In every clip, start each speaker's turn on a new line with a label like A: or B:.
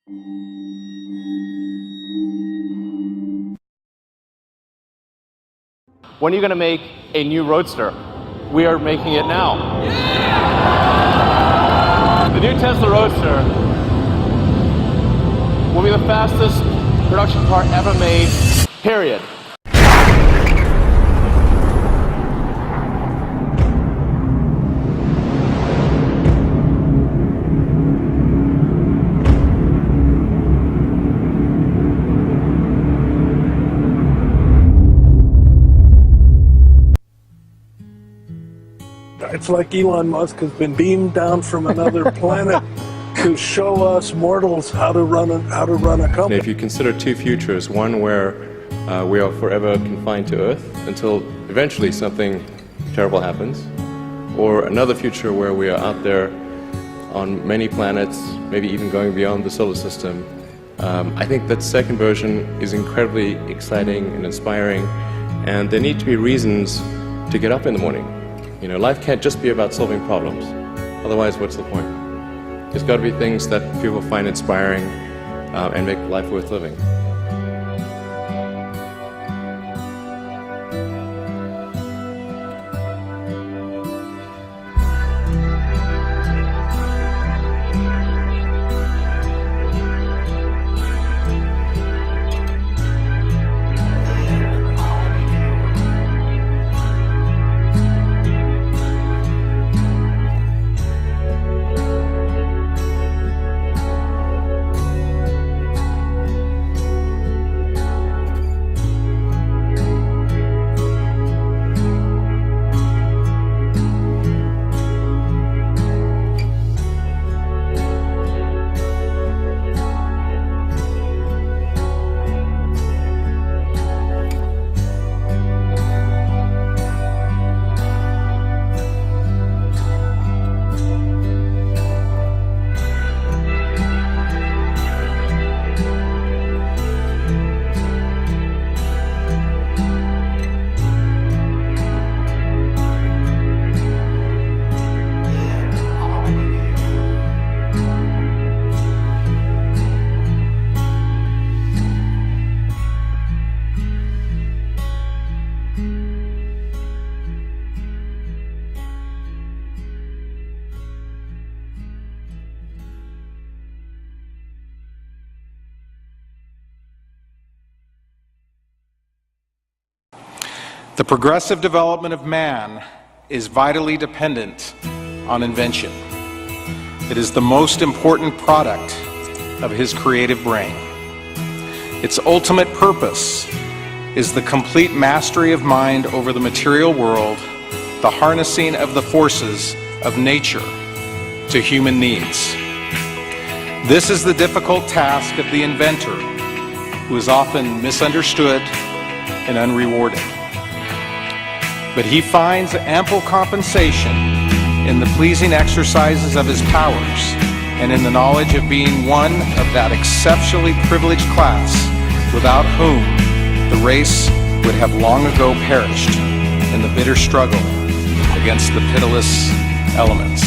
A: When are you going to make a new Roadster? We are making it now. The new Tesla Roadster will be the fastest production car ever made, period.
B: It's like Elon Musk has been beamed down from another planet to show us mortals how to run a company.
C: If you consider two futures, one where we are forever confined to Earth until eventually something terrible happens, or another future where we are out there on many planets, maybe even going beyond the solar system, I think that second version is incredibly exciting and inspiring, and there need to be reasons to get up in the morning. You know, life can't just be about solving problems. Otherwise, what's the point? There's got to be things that people find inspiring and make life worth living.
D: The progressive development of man is vitally dependent on invention. It is the most important product of his creative brain. Its ultimate purpose is the complete mastery of mind over the material world, the harnessing of the forces of nature to human needs. This is the difficult task of the inventor, who is often misunderstood and unrewarded. But he finds ample compensation in the pleasing exercises of his powers and in the knowledge of being one of that exceptionally privileged class without whom the race would have long ago perished in the bitter struggle against the pitiless elements.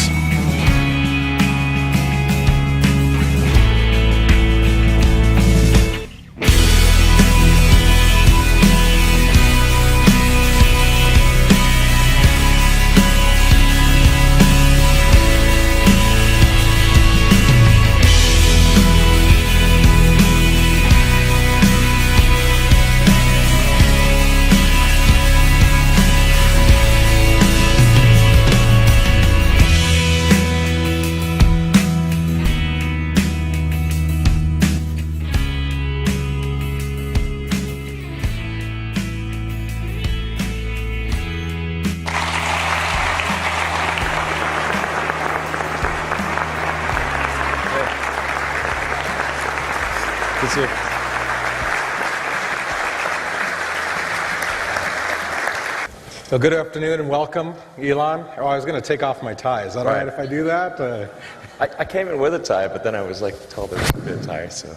E: So good afternoon and welcome, Elon. Oh, I was going to take off my tie. Is that all right if I do that?
C: I came in with a tie, but then I was told there would be a tie, so.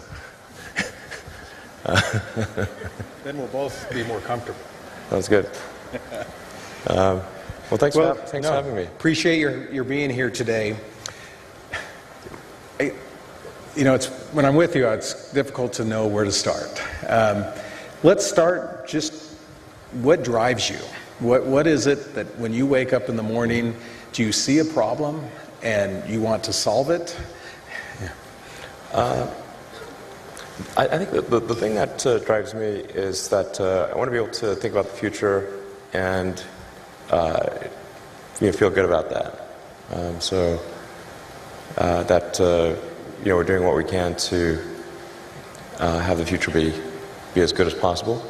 E: Then we'll both be more comfortable.
C: Sounds good. Well, thanks for having me.
E: Appreciate your being here today. when I'm with you, it's difficult to know where to start. Let's start just what drives you? What is it that when you wake up in the morning, do you see a problem and you want to solve it?
C: I think the thing that drives me is that I want to be able to think about the future and feel good about that. That we're doing what we can to have the future be as good as possible,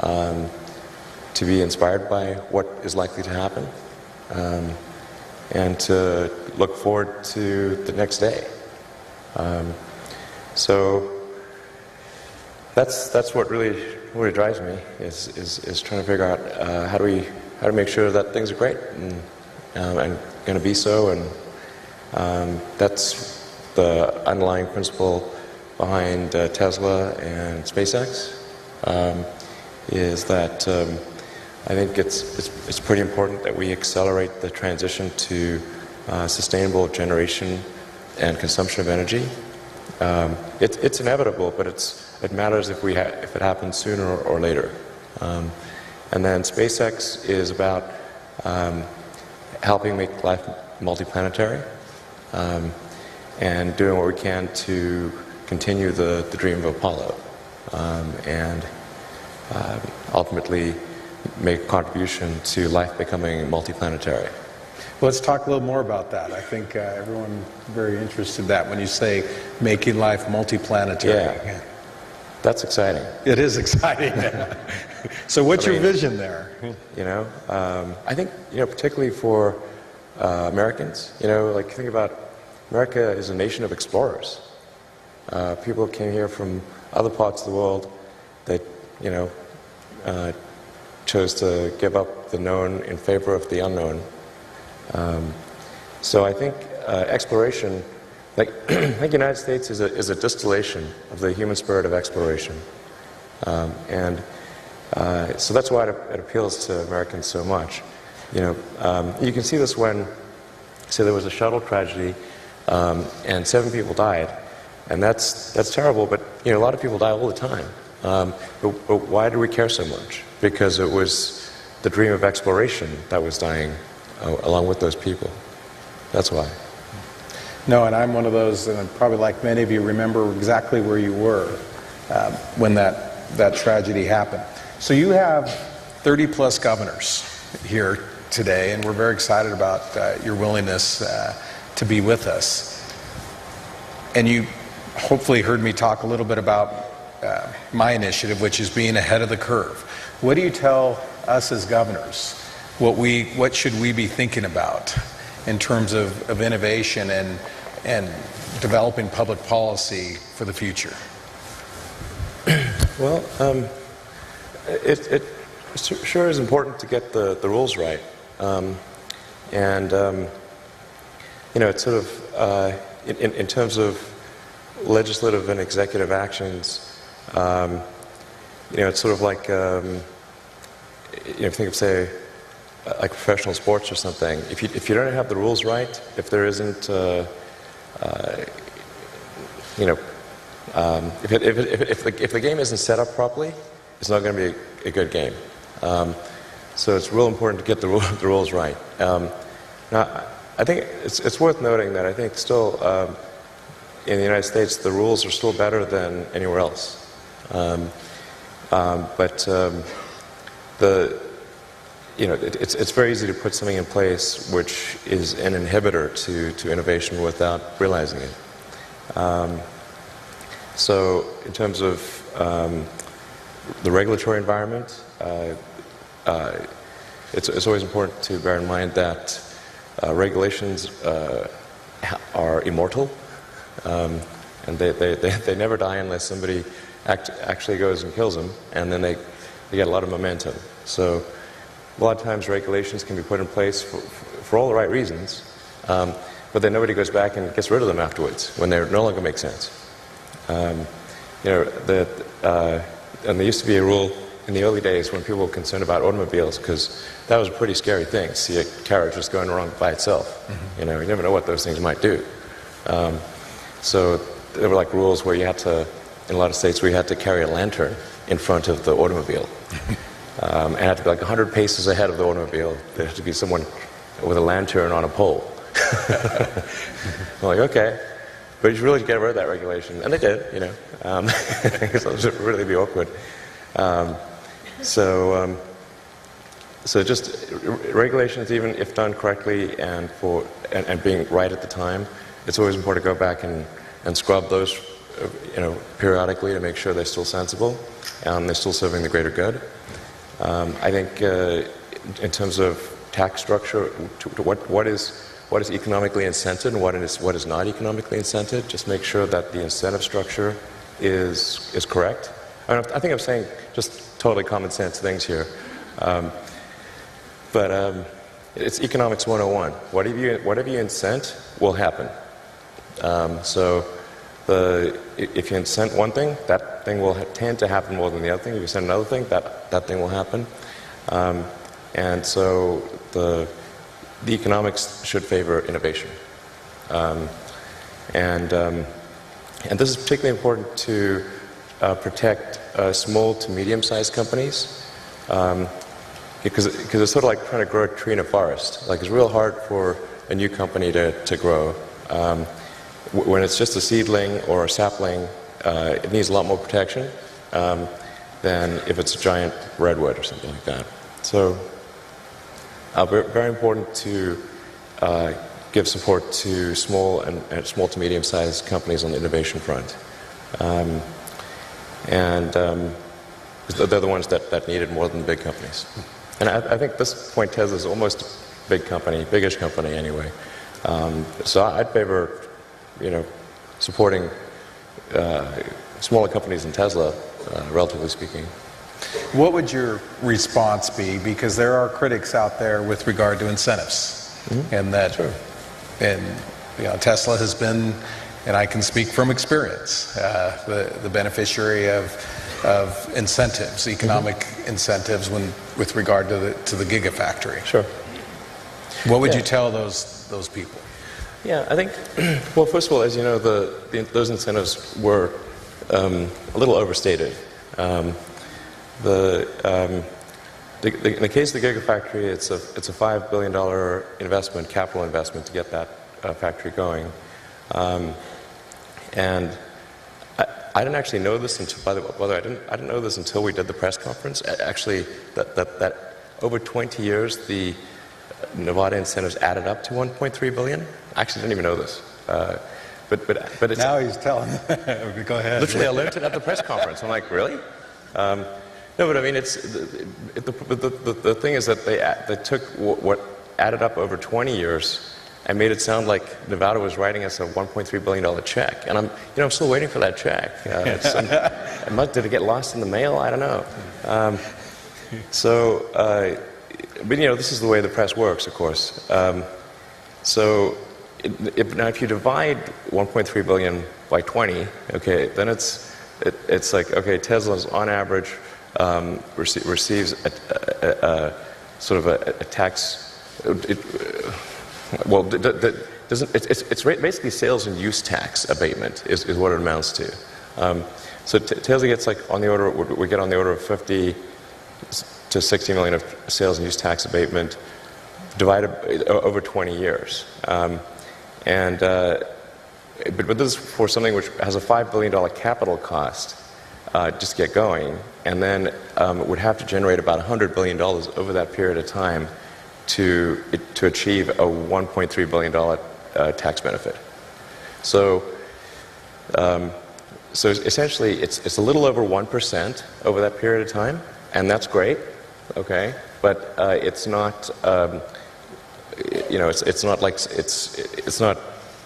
C: to be inspired by what is likely to happen, and to look forward to the next day. So that's what really drives me is trying to figure out how to make sure that things are great and going to be so, and that's the underlying principle behind Tesla and SpaceX. Is that I think it's pretty important that we accelerate the transition to sustainable generation and consumption of energy. It's inevitable, but it matters if it happens sooner or later. And then SpaceX is about helping make life multiplanetary, and doing what we can to continue the dream of Apollo, and ultimately make a contribution to life becoming multiplanetary.
E: Let's talk a little more about that. I think everyone's very interested in that when you say making life multiplanetary.
C: Yeah, that's exciting.
E: It is exciting. So what's your vision there?
C: I think, particularly for Americans, think about America is a nation of explorers. People came here from other parts of the world that, chose to give up the known in favor of the unknown. So I think exploration, I think the United States is a distillation of the human spirit of exploration. So that's why it appeals to Americans so much. You can see this when, say, there was a shuttle tragedy, and 7 people died, and that's terrible. But a lot of people die all the time. But why do we care so much? Because it was the dream of exploration that was dying along with those people. That's why.
E: No, and I'm one of those, and probably like many of you, remember exactly where you were when that tragedy happened. So you have 30-plus governors here today, and we're very excited about your willingness to be with us. And you hopefully heard me talk a little bit about my initiative, which is being ahead of the curve. What do you tell us as governors? What should we be thinking about in terms of innovation and developing public policy for the future?
C: Well, it sure is important to get the rules right, it's sort of in terms of legislative and executive actions. It's sort of like think of, say, like professional sports or something. If you don't have the rules right, if there isn't if the game isn't set up properly, it's not going to be a good game. So it's real important to get the rules right. Now, I think it's worth noting that I think still in the United States the rules are still better than anywhere else. It's very easy to put something in place which is an inhibitor to innovation without realizing it. So in terms of the regulatory environment, it's always important to bear in mind that regulations are immortal, and they never die unless somebody actually goes and kills them, and then they get a lot of momentum. So a lot of times regulations can be put in place for all the right reasons, but then nobody goes back and gets rid of them afterwards when they no longer make sense. And there used to be a rule in the early days when people were concerned about automobiles, because that was a pretty scary thing to see a carriage just going wrong by itself. Mm-hmm. You never know what those things might do. So there were like rules where you had to, in a lot of states, where you had to carry a lantern in front of the automobile. And it had to be like 100 paces ahead of the automobile. There had to be someone with a lantern on a pole. I'm like, okay. But you should really get rid of that regulation. And they did, you know. Because it would really be awkward. So just regulations, even if done correctly and being right at the time, it's always important to go back and scrub those, you know, periodically to make sure they're still sensible and they're still serving the greater good. I think in terms of tax structure, what is economically incented and what is not economically incented, just make sure that the incentive structure is correct. I think I'm saying just totally common sense things here. But it's economics 101. Whatever you incent will happen. So if you incent one thing, that thing will tend to happen more than the other thing. If you incent another thing, that thing will happen. And so the economics should favor innovation. And this is particularly important to protect small to medium-sized companies. Because it's sort of like trying to grow a tree in a forest. Like, it's real hard for a new company to grow. When it's just a seedling or a sapling, it needs a lot more protection than if it's a giant redwood or something like that. So, very important to give support to small to medium-sized companies on the innovation front. They're the ones that need it more than the big companies. And I think at this point Tesla's almost a big company, biggish company anyway. So I'd favor, you know, supporting smaller companies than Tesla, relatively speaking.
E: What would your response be? Because there are critics out there with regard to incentives, and that, and you know, Tesla has been, and I can speak from experience, the beneficiary of incentives, economic incentives, with regard to the Gigafactory.
C: Sure.
E: What would you tell those people?
C: Yeah, I think, well, first of all, as you know, those incentives were a little overstated. In the case of the Gigafactory, it's a $5 billion investment, capital investment, to get that factory going. And I didn't actually know this until, by the way, I didn't know this until we did the press conference. Actually, that over 20 years, the Nevada incentives added up to $1.3 billion. I actually didn't even know this. But it's,
E: now he's telling. Go ahead.
C: Literally, I learned it at the press conference. I'm like, really? No, but I mean, the thing is that they took what added up over 20 years and made it sound like Nevada was writing us a $1.3 billion check. And I'm still waiting for that check. Did it get lost in the mail? I don't know. But you know, this is the way the press works, of course. So if you divide 1.3 billion by 20, okay, then it's like, okay, Tesla's on average receives sort of a tax. It's basically sales and use tax abatement is what it amounts to. So Tesla gets like we get on the order of 50 to 60 million of sales and use tax abatement divided over 20 years. But this is for something which has a $5 billion capital cost just to get going, and then it would have to generate about $100 billion over that period of time to achieve a $1.3 billion tax benefit. So essentially, it's a little over 1% over that period of time, and that's great, okay. But it's not, you know, it's not like it's not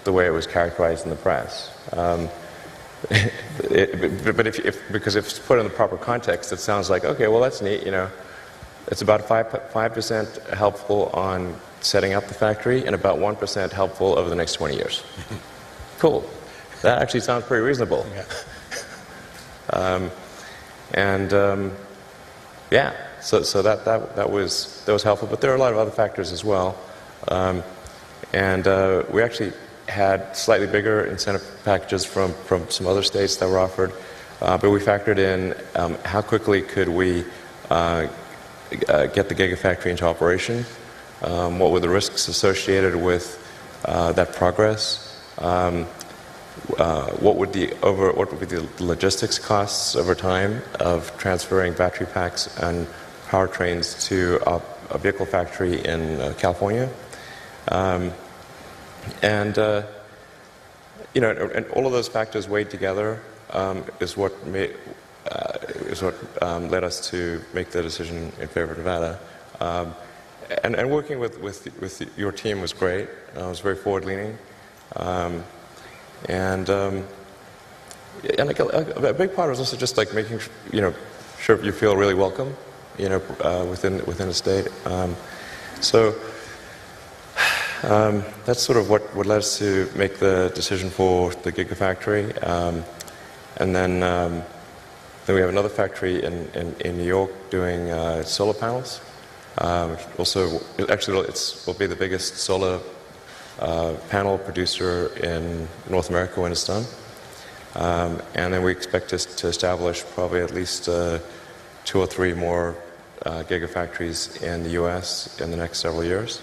C: the way it was characterized in the press. Because if it's put in the proper context, it sounds like, okay, well, that's neat, you know. It's about 5% helpful on setting up the factory and about 1% helpful over the next 20 years. Cool. That actually sounds pretty reasonable. Yeah. So that was helpful, but there are a lot of other factors as well. We actually had slightly bigger incentive packages from some other states that were offered, but we factored in how quickly could we get the Gigafactory into operation, what were the risks associated with that progress, what would be the logistics costs over time of transferring battery packs and powertrains to a vehicle factory in California, and all of those factors weighed together is what led us to make the decision in favor of Nevada. And working with your team was great. It was very forward-leaning, and like a big part was also just like making sure you feel really welcome, within the state. So that's sort of what led us to make the decision for the Gigafactory, and then we have another factory in New York doing solar panels. Also, actually, will be the biggest solar panel producer in North America when it's done. And then we expect to establish probably at least 2 or 3 more gigafactories in the U.S. in the next several years,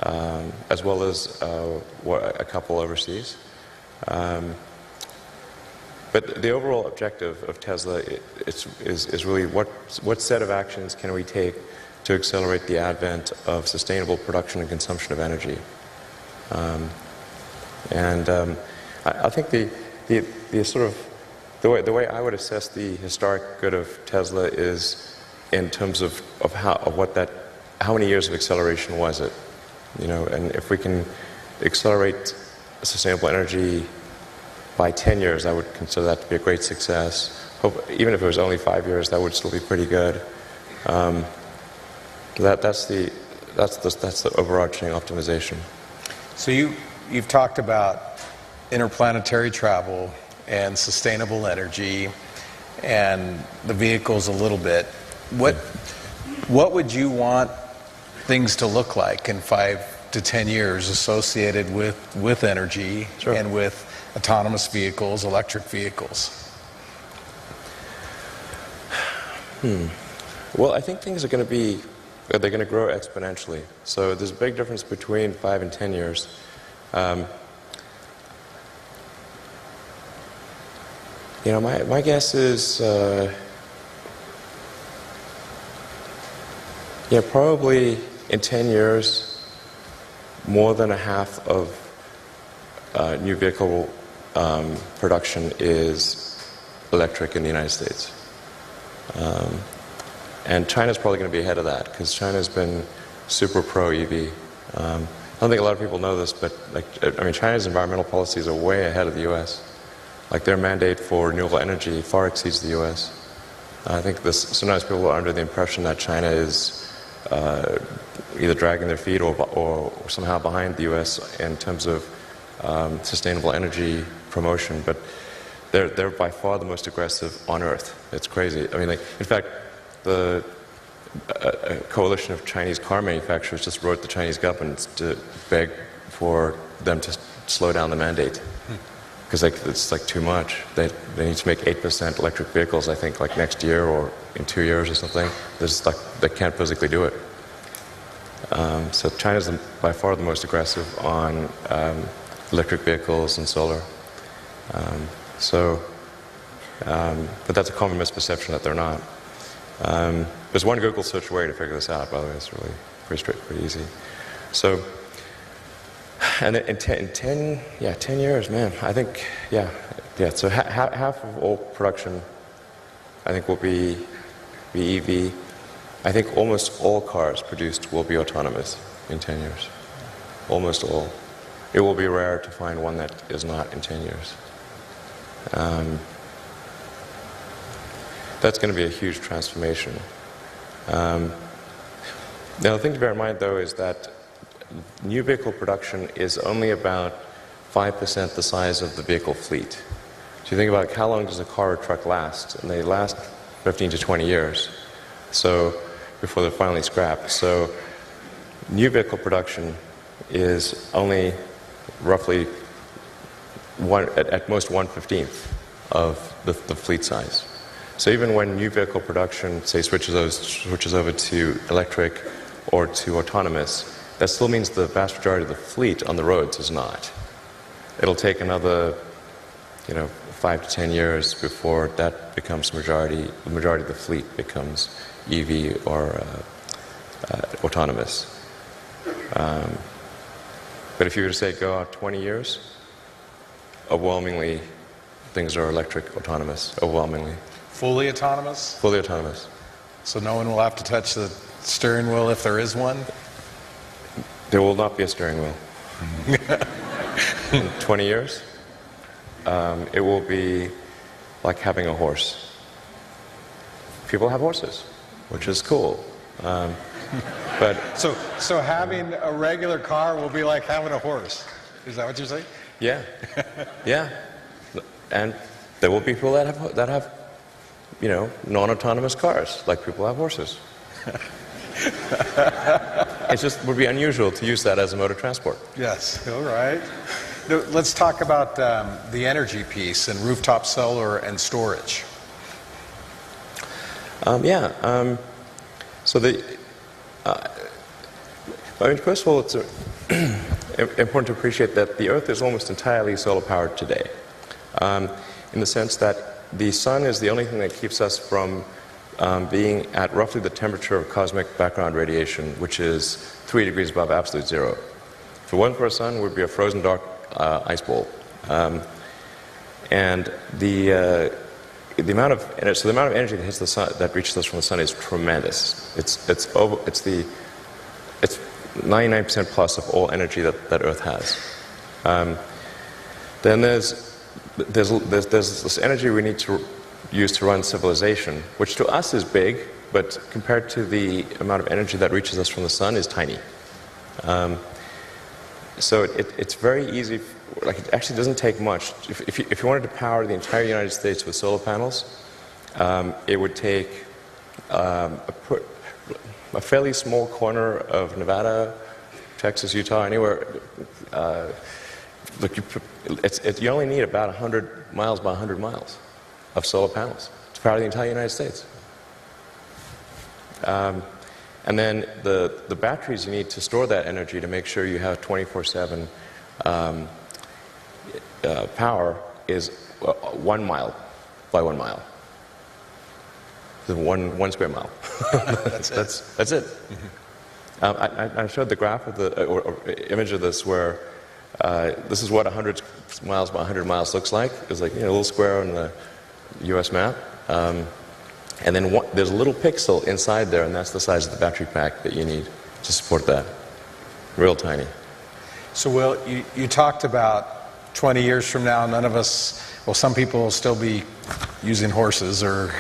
C: as well as a couple overseas. But the overall objective of Tesla is really what set of actions can we take to accelerate the advent of sustainable production and consumption of energy. I think the sort of the way I would assess the historic good of Tesla is in terms of how many years of acceleration was it, and if we can accelerate sustainable energy by 10 years, I would consider that to be a great success. Even if it was only 5 years, that would still be pretty good. That's the overarching optimization.
E: So you've talked about interplanetary travel and sustainable energy and the vehicles a little bit. What would you want things to look like in 5 to 10 years associated with energy? Sure. And with autonomous vehicles, electric vehicles?
C: Well, I think things are going to grow exponentially. So there's a big difference between 5 and 10 years. My guess is, probably in 10 years, more than a half of new vehicle production is electric in the United States. And China's probably going to be ahead of that because China's been super pro-EV. I don't think a lot of people know this, but China's environmental policies are way ahead of the U.S. Like their mandate for renewable energy far exceeds the U.S. I think sometimes people are under the impression that China is either dragging their feet or somehow behind the U.S. in terms of sustainable energy promotion, but they're by far the most aggressive on Earth. It's crazy. In fact, the coalition of Chinese car manufacturers just wrote the Chinese government to beg for them to slow down the mandate because it's too much. They need to make 8% electric vehicles, I think, next year or in 2 years or something. They can't physically do it. So China's by far the most aggressive on electric vehicles and solar. But that's a common misperception that they're not. There's one Google search way to figure this out, by the way. It's really pretty easy. So, and in 10 years, man, I think, so half of all production, I think, will be EV. I think almost all cars produced will be autonomous in 10 years. Almost all. It will be rare to find one that is not in 10 years. That's going to be a huge transformation. Now, the thing to bear in mind, though, is that new vehicle production is only about 5% the size of the vehicle fleet. So you think about how long does a car or truck last? And they last 15 to 20 years. So before they're finally scrapped. So new vehicle production is only roughly at most 1/15 of the fleet size. So even when new vehicle production, say, switches over to electric or to autonomous, that still means the vast majority of the fleet on the roads is not. It'll take another, 5 to 10 years before that becomes the majority of the fleet becomes EV or autonomous. But if you were to say go out 20 years, overwhelmingly things are electric, autonomous, overwhelmingly.
E: Fully autonomous?
C: Fully autonomous.
E: So no one will have to touch the steering wheel if there is one?
C: There will not be a steering wheel. In 20 years, it will be like having a horse. People have horses, which is cool. But
E: So having a regular car will be like having a horse. Is that what you're saying?
C: yeah, yeah, and there will be people that have non-autonomous cars, like people have horses. It just would be unusual to use that as a mode of transport.
E: Yes, all right. Now, let's talk about the energy piece and rooftop solar and storage.
C: So first of all, it's important to appreciate that the Earth is almost entirely solar powered today, in the sense that the sun is the only thing that keeps us from being at roughly the temperature of cosmic background radiation, which is 3 degrees above absolute zero. If it wasn't for a sun, we'd be a frozen dark ice bowl. And the amount of energy that hits the sun, that reaches us from the sun, is tremendous. It's 99% plus of all energy that Earth has. Then there's this energy we need to use to run civilization, which to us is big, but compared to the amount of energy that reaches us from the sun is tiny. So it's very easy. Like, it actually doesn't take much. If you wanted to power the entire United States with solar panels, it would take a fairly small corner of Nevada, Texas, Utah, anywhere. You only need about 100 miles by 100 miles of solar panels to power the entire United States. And then the batteries you need to store that energy to make sure you have 24/7 power is 1 mile by 1 mile. One square mile. That's it. I showed the graph of or image of this where this is what 100 miles by 100 miles looks like. It's like a little square on the U.S. map. And then there's a little pixel inside there, and that's the size of the battery pack that you need to support that. Real tiny.
E: So, Will, you talked about 20 years from now, none of us, well, some people will still be using horses or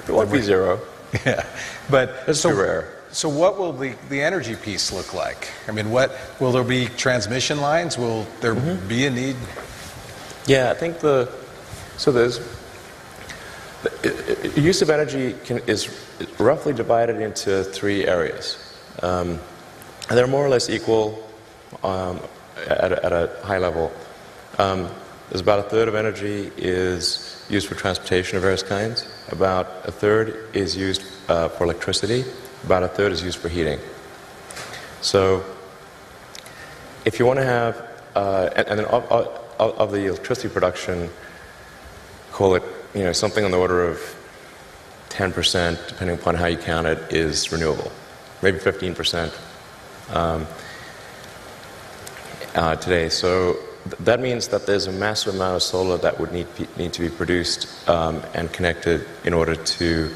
C: it won't be zero.
E: Yeah, but
C: it's too rare.
E: So what will the energy piece look like? I mean, what will there be? Transmission lines? Will there be a need?
C: Yeah, I think the use of energy is roughly divided into 3 areas. And they're more or less equal at a high level. There's about a third of energy is used for transportation of various kinds. About a third is used for electricity. About a third is used for heating. So if you want to have, and then of the electricity production, call it, something on the order of 10%, depending upon how you count it, is renewable. Maybe 15% today. So that means that there's a massive amount of solar that would need to be produced and connected in order to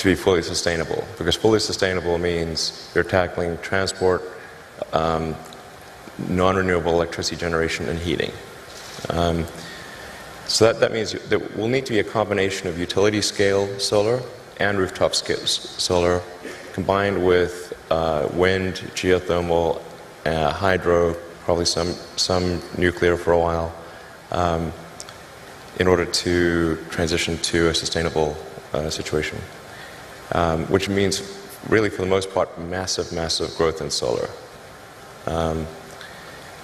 C: be fully sustainable. Because fully sustainable means you're tackling transport, non-renewable electricity generation, and heating. So that means there will need to be a combination of utility scale solar and rooftop scale solar, combined with wind, geothermal, hydro, probably some nuclear for a while, in order to transition to a sustainable situation. Which means, really, for the most part, massive growth in solar.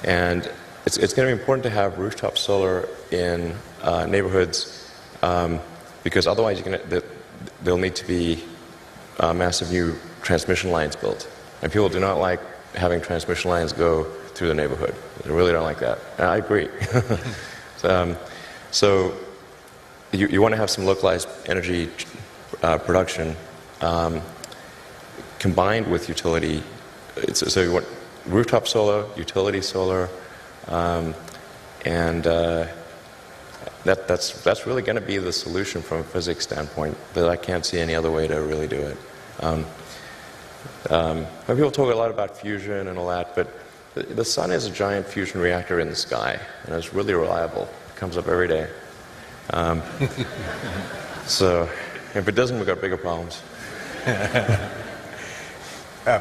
C: And it's going to be important to have rooftop solar in neighborhoods because otherwise there'll need to be massive new transmission lines built. And people do not like having transmission lines go through the neighborhood. They really don't like that. And I agree. So you want to have some localized energy production combined with utility. So you want rooftop solar, utility solar, and that's really going to be the solution from a physics standpoint. But I can't see any other way to really do it. People talk a lot about fusion and all that, but the sun is a giant fusion reactor in the sky, and it's really reliable. It comes up every day. So if it doesn't, we've got bigger problems.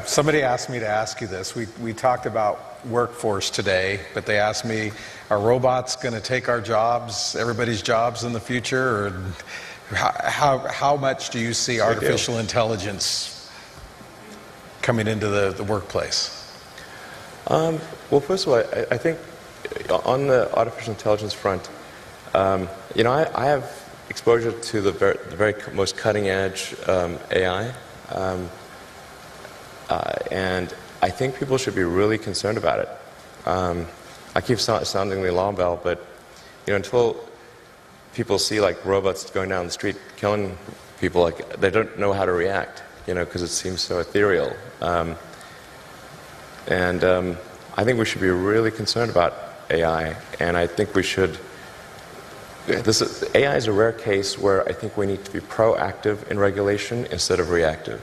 E: Somebody asked me to ask you this. We talked about workforce today, but they asked me, are robots going to take our jobs, everybody's jobs in the future? Or how much do you see artificial intelligence coming into the workplace?
C: Well, first of all, I think on the artificial intelligence front, I have exposure to the very most cutting edge AI. And I think people should be really concerned about it. I keep sounding the alarm bell, but until people see like robots going down the street killing people, like they don't know how to react, because it seems so ethereal. I think we should be really concerned about AI, and I think we should. AI is a rare case where I think we need to be proactive in regulation instead of reactive.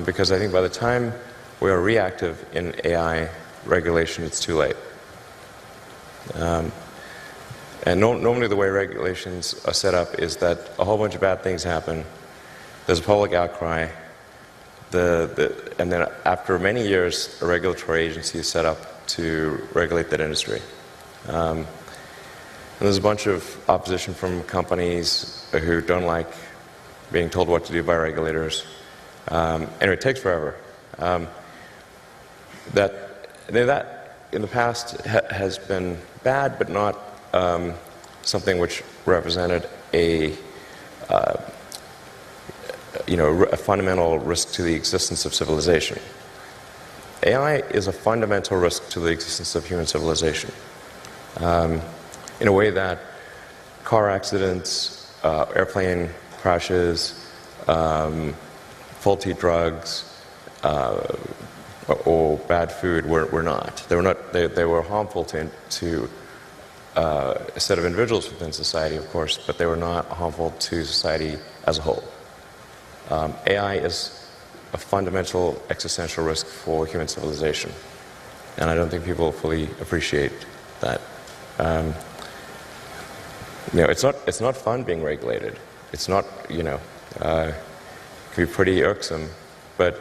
C: Because I think by the time we are reactive in AI regulation, it's too late. And normally the way regulations are set up is that a whole bunch of bad things happen, there's a public outcry, and then after many years, a regulatory agency is set up to regulate that industry. And there's a bunch of opposition from companies who don't like being told what to do by regulators. And it takes forever. That in the past has been bad, but not something which represented a fundamental risk to the existence of civilization. AI is a fundamental risk to the existence of human civilization. In a way that car accidents, airplane crashes, faulty drugs, or bad food were not. They were harmful to a set of individuals within society, of course, but they were not harmful to society as a whole. AI is a fundamental existential risk for human civilization, and I don't think people fully appreciate that. It's not fun being regulated. It's not, it can be pretty irksome, but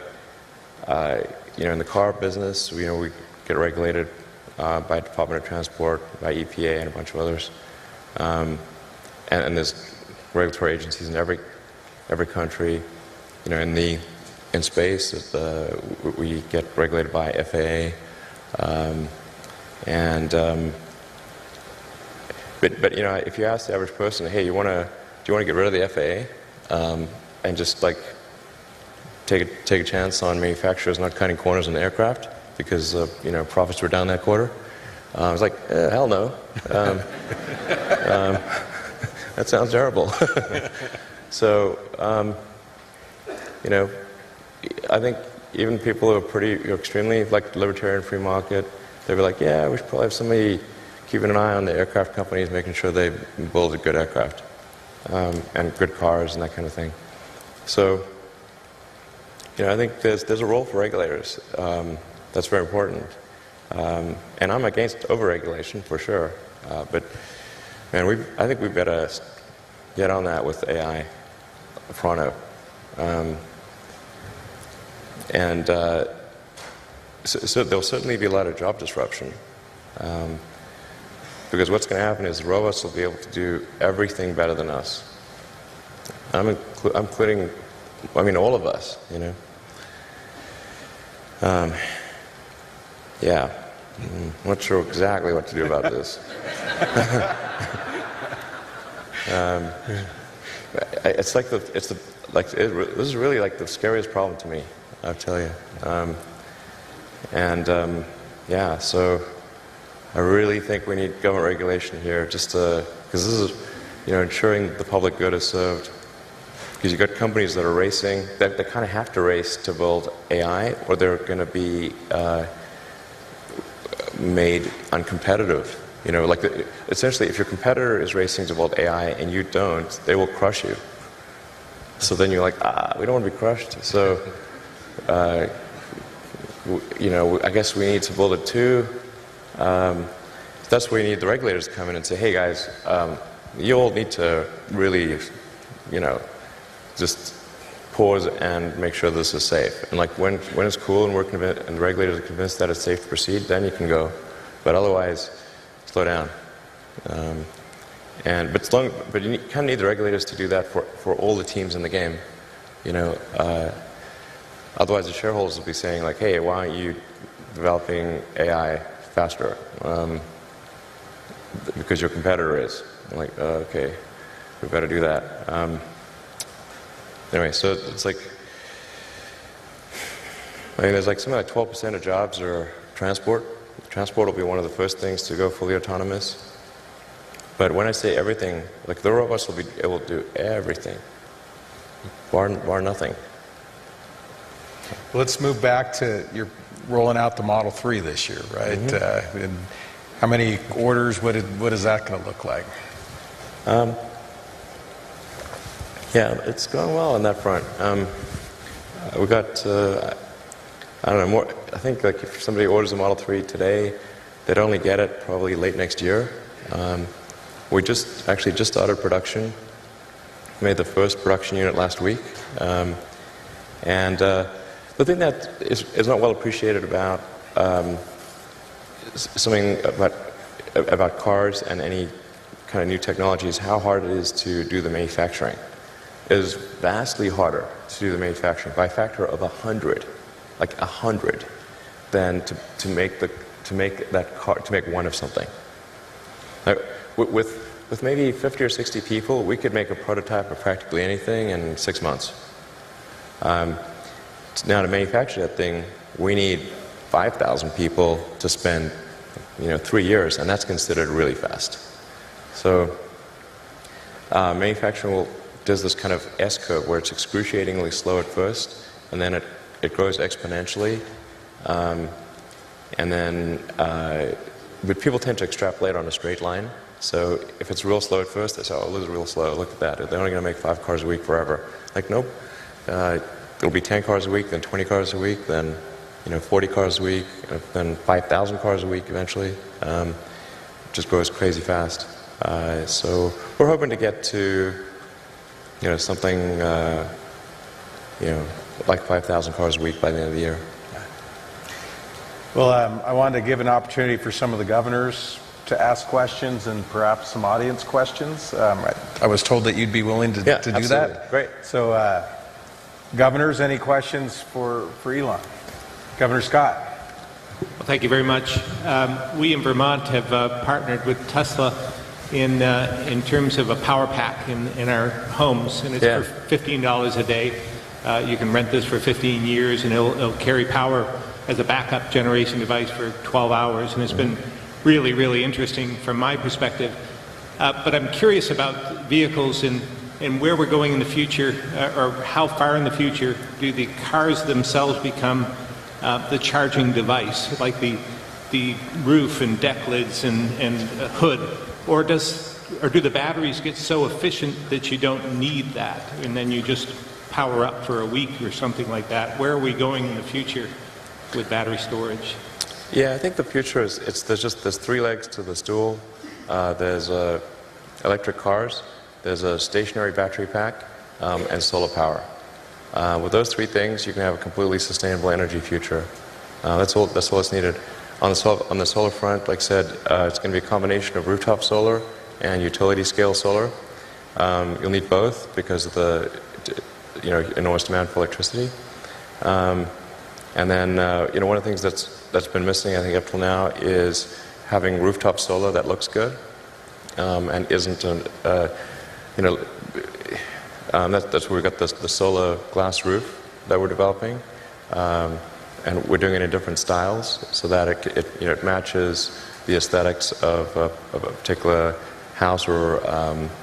C: in the car business, we get regulated by Department of Transport, by EPA, and a bunch of others, and there's regulatory agencies in every country. In space, we get regulated by FAA, but if you ask the average person, hey, do you want to get rid of the FAA and just like take a chance on manufacturers not cutting corners on the aircraft because profits were down that quarter? I was like, hell no. That sounds terrible. So I think even people who are pretty extremely like libertarian free market, they'd be like, yeah, we should probably have somebody keeping an eye on the aircraft companies, making sure they build a good aircraft and good cars and that kind of thing. So I think there's a role for regulators. That's very important. And I'm against overregulation for sure. But man, I think we better get on that with AI pronto. So there'll certainly be a lot of job disruption. Because what's going to happen is robots will be able to do everything better than us. I'm including, all of us, Yeah. I'm not sure exactly what to do about this. This is really like the scariest problem to me, I'll tell you. Yeah, so I really think we need government regulation here, just because this is, ensuring the public good is served. Because you've got companies that are racing, that they kind of have to race to build AI, or they're going to be made uncompetitive. Essentially, if your competitor is racing to build AI and you don't, they will crush you. So then you're like, we don't want to be crushed. So, I guess we need to build it too. That's where you need the regulators to come in and say, hey guys, you all need to really, just pause and make sure this is safe. And when it's cool and and the regulators are convinced that it's safe to proceed, then you can go. But otherwise, slow down. But you kind of need the regulators to do that for all the teams in the game. Otherwise the shareholders will be saying like, hey, why aren't you developing AI faster? Because your competitor is. I'm like, okay, we better do that. Anyway, so it's like, there's like something like 12% of jobs are transport. Transport will be one of the first things to go fully autonomous. But when I say everything, like the robots will be able to do everything, bar nothing.
E: Let's move back to you're rolling out the Model 3 this year, right?
C: Mm-hmm.
E: And how many orders? What is that going to look like?
C: Yeah, it's going well on that front. We got, I don't know, more. I think like if somebody orders a Model 3 today, they'd only get it probably late next year. We just started production. Made the first production unit last week. The thing that is not well appreciated about something about cars and any kind of new technology is how hard it is to do the manufacturing. It is vastly harder to do the manufacturing by a factor of 100, like 100, than to make that car, to make one of something. Like, with maybe 50 or 60 people, we could make a prototype of practically anything in 6 months. Now to manufacture that thing, we need 5,000 people to spend, 3 years, and that's considered really fast. So manufacturing does this kind of S-curve where it's excruciatingly slow at first, and then it grows exponentially, but people tend to extrapolate on a straight line. So if it's real slow at first, they say, oh, this is real slow, look at that. They're only going to make 5 cars a week forever. Like, nope. It'll be 10 cars a week, then 20 cars a week, then 40 cars a week, then 5,000 cars a week eventually. Just grows crazy fast. So we're hoping to get to something like 5,000 cars a week by the end of the year.
E: Well, I wanted to give an opportunity for some of the governors to ask questions and perhaps some audience questions. I was told that you'd be willing to do
C: absolutely.
E: that.
C: Great.
E: So, governors, any questions for Elon? Governor Scott.
F: Well, thank you very much. We in Vermont have partnered with Tesla in terms of a power pack in our homes, and it's for $15 a day. You can rent this for 15 years, and it'll carry power as a backup generation device for 12 hours, and it's been really, really interesting from my perspective. But I'm curious about vehicles and where we're going in the future, or how far in the future do the cars themselves become the charging device, like the roof and deck lids and hood, or do the batteries get so efficient that you don't need that, and then you just power up for a week or something like that? Where are we going in the future with battery storage?
C: Yeah, I think the future is there's 3 legs to the stool. There's electric cars, there's a stationary battery pack, and solar power. With those 3 things, you can have a completely sustainable energy future. That's all that's needed. On the solar front, like I said, it's going to be a combination of rooftop solar and utility scale solar. You'll need both because of the enormous demand for electricity. And then one of the things that's that's been missing, I think, up till now is having rooftop solar that looks good and isn't that's where we got the solar glass roof that we're developing, and we're doing it in different styles so that it matches the aesthetics of a particular house or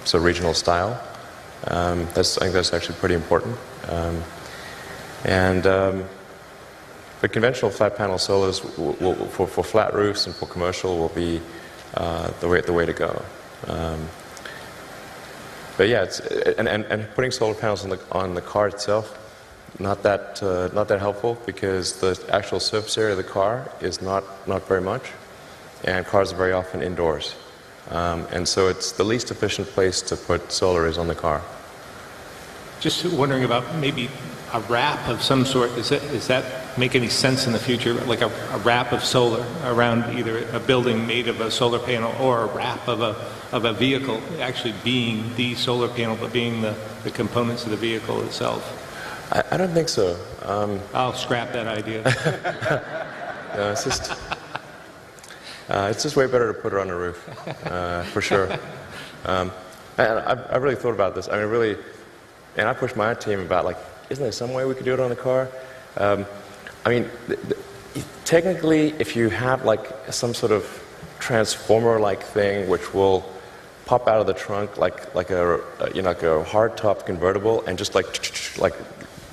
C: so regional style. I think that's actually pretty important. But conventional flat panel solars for flat roofs and for commercial will be the way to go. But yeah, and putting solar panels on the car itself, not that helpful, because the actual surface area of the car is not very much, and cars are very often indoors, and so it's the least efficient place to put solar is on the car.
F: Just wondering about maybe a wrap of some sort. Does that make any sense in the future? Like a wrap of solar around either a building made of a solar panel or a wrap of a vehicle actually being the solar panel, but being the components of the vehicle itself?
C: I don't think so.
F: I'll scrap that idea.
C: No, it's just way better to put it on the roof, for sure. And I really thought about this. I mean, really, and I pushed my team about, like, isn't there some way we could do it on the car? I mean, technically, if you have like some sort of transformer-like thing which will pop out of the trunk like a hard-top convertible and just like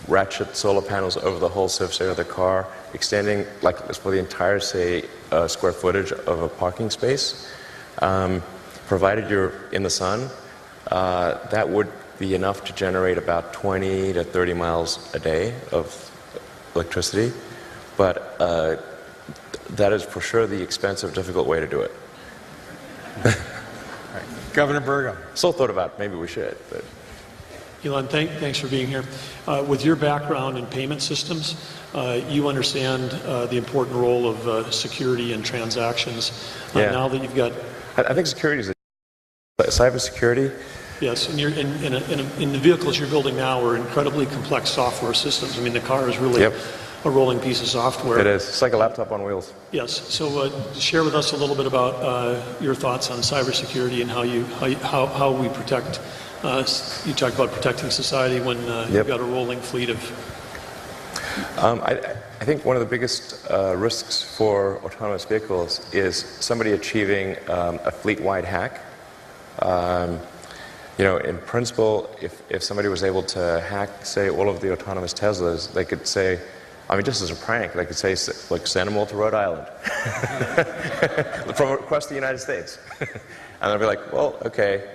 C: ratchet solar panels over the whole surface area of the car, extending like for the entire, say, square footage of a parking space, provided you're in the sun, that would be enough to generate about 20 to 30 miles a day of electricity, but that is for sure the expensive, difficult way to do it.
E: Governor Burgum.
C: Still thought about maybe we should, but.
G: Elon, thanks for being here. With your background in payment systems, you understand the important role of security and transactions.
C: Yeah.
G: Now that you've got...
C: I think security is cybersecurity.
G: Yes, and in the vehicles you're building now are incredibly complex software systems. I mean, the car is really a rolling piece of software.
C: It is. It's like a laptop on wheels.
G: Yes. So share with us a little bit about your thoughts on cybersecurity and how we protect. You talked about protecting society when you've got a rolling fleet of...
C: I think one of the biggest risks for autonomous vehicles is somebody achieving a fleet-wide hack. In principle, if somebody was able to hack, say, all of the autonomous Teslas, they could say, I mean, just as a prank, they could say, like, send them all to Rhode Island from across the United States. And they'll be like, well, okay,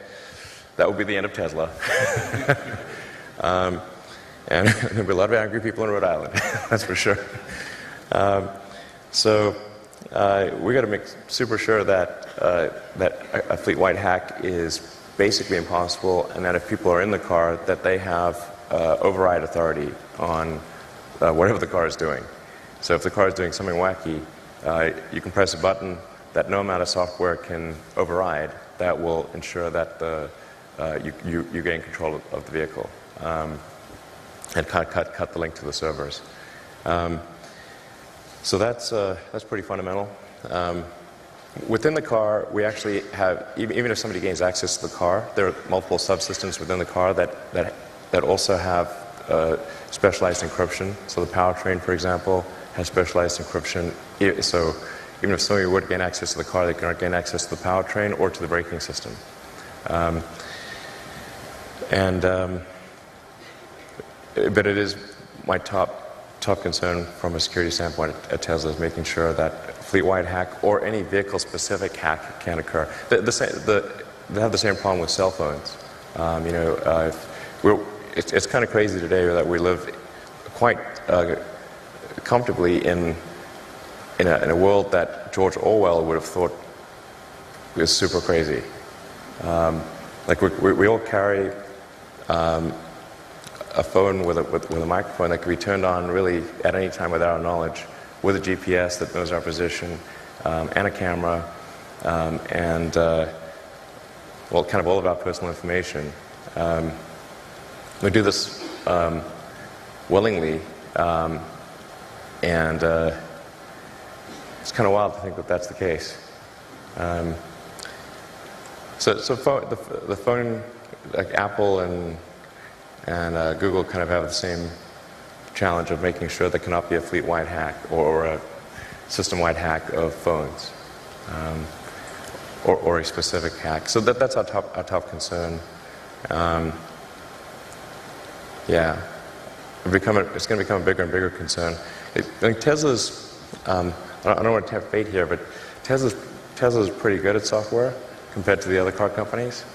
C: that would be the end of Tesla. And there'll be a lot of angry people in Rhode Island, that's for sure. So we got to make super sure that a fleet-wide hack is basically impossible, and that if people are in the car, that they have override authority on whatever the car is doing. So if the car is doing something wacky, you can press a button that no amount of software can override. That will ensure that you gain control of the vehicle and cut the link to the servers. So that's pretty fundamental. Within the car, we actually have, even if somebody gains access to the car, there are multiple subsystems within the car that also have specialized encryption. So the powertrain, for example, has specialized encryption. So even if somebody would gain access to the car, they cannot gain access to the powertrain or to the braking system. But it is my top concern from a security standpoint at Tesla is making sure that fleet-wide hack or any vehicle-specific hack can occur. They have the same problem with cell phones. It's kind of crazy today that we live quite comfortably in a world that George Orwell would have thought was super crazy. Like we all carry a phone with a microphone that can be turned on really at any time without our knowledge, with a GPS that knows our position, and a camera, and kind of all of our personal information. We do this willingly, and it's kind of wild to think that that's the case. The phone, like Apple and Google, kind of have the same challenge of making sure there cannot be a fleet-wide hack or a system-wide hack of phones, or a specific hack. So that's our top concern. Yeah, it's going to become a bigger and bigger concern. I think Tesla's, I don't want to tempt fate here, but Tesla's pretty good at software compared to the other car companies.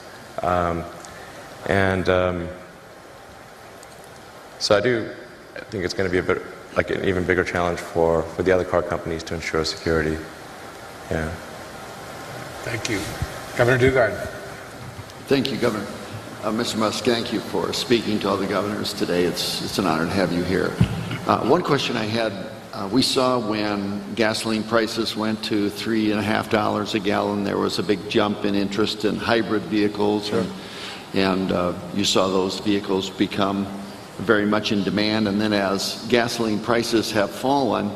C: So I think it's going to be a bit like an even bigger challenge for the other car companies to ensure security. Yeah.
E: Thank you. Governor Dugard.
H: Thank you, Governor. Mr. Musk, thank you for speaking to all the governors today. It's an honor to have you here. One question I had, we saw when gasoline prices went to $3.50 a gallon, there was a big jump in interest in hybrid vehicles. Sure. And you saw those vehicles become very much in demand. And then as gasoline prices have fallen,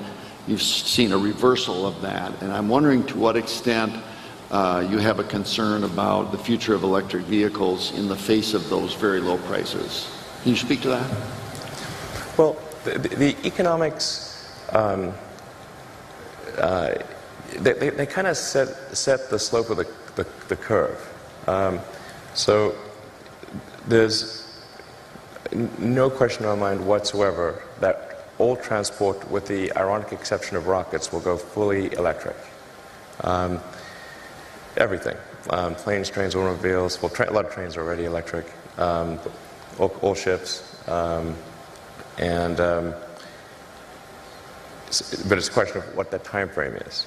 H: you've seen a reversal of that. And I'm wondering to what extent you have a concern about the future of electric vehicles in the face of those very low prices. Can you speak to that?
C: Well, the economics, they kind of set the slope of the curve. So there's no question in my mind whatsoever that all transport, with the ironic exception of rockets, will go fully electric. Everything. Planes, trains, automobiles. Well, a lot of trains are already electric. All ships. But it's a question of what that time frame is.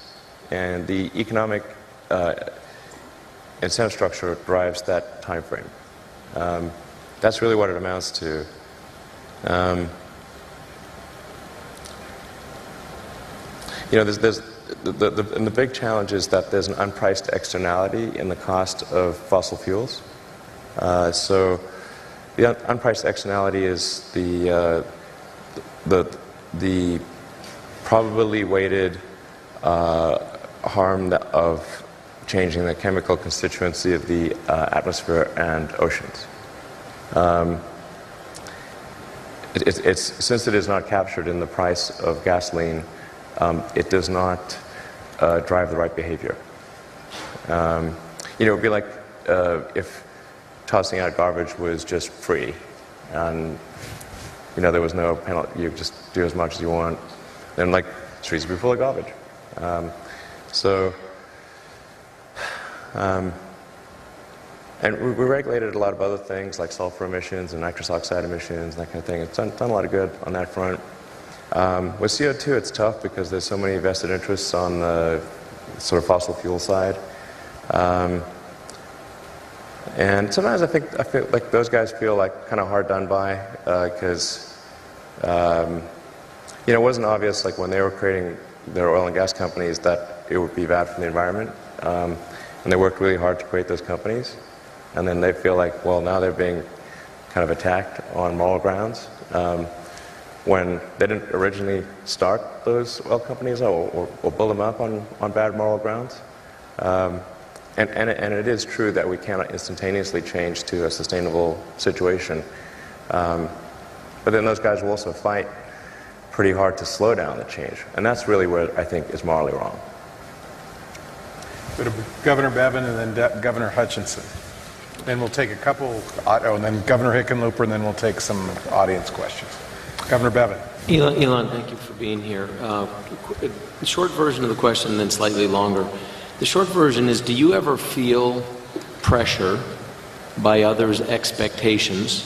C: And the economic incentive structure drives that time frame. That's really what it amounts to. And the big challenge is that there's an unpriced externality in the cost of fossil fuels. So the unpriced externality is the probability weighted harm of changing the chemical constituency of the atmosphere and oceans. Since it is not captured in the price of gasoline, it does not drive the right behavior. It would be like if tossing out garbage was just free, and there was no penalty. You just do as much as you want. Then, streets would be full of garbage. And we regulated a lot of other things like sulfur emissions and nitrous oxide emissions and that kind of thing. It's done a lot of good on that front. With CO2, it's tough because there's so many vested interests on the sort of fossil fuel side. And sometimes I feel like those guys feel like kind of hard done by because it wasn't obvious when they were creating their oil and gas companies that it would be bad for the environment. And they worked really hard to create those companies. And then they feel like, well, now they're being kind of attacked on moral grounds. When they didn't originally start those oil companies or build them up on bad moral grounds. And it is true that we cannot instantaneously change to a sustainable situation. But then those guys will also fight pretty hard to slow down the change. And that's really where I think is morally wrong.
E: Go to Governor Bevin and then Governor Hutchinson. Then we'll take a couple, and then Governor Hickenlooper, and then we'll take some audience questions. Governor Bevin.
I: Elon, thank you for being here. The short version of the question, and then slightly longer. The short version is, do you ever feel pressure by others' expectations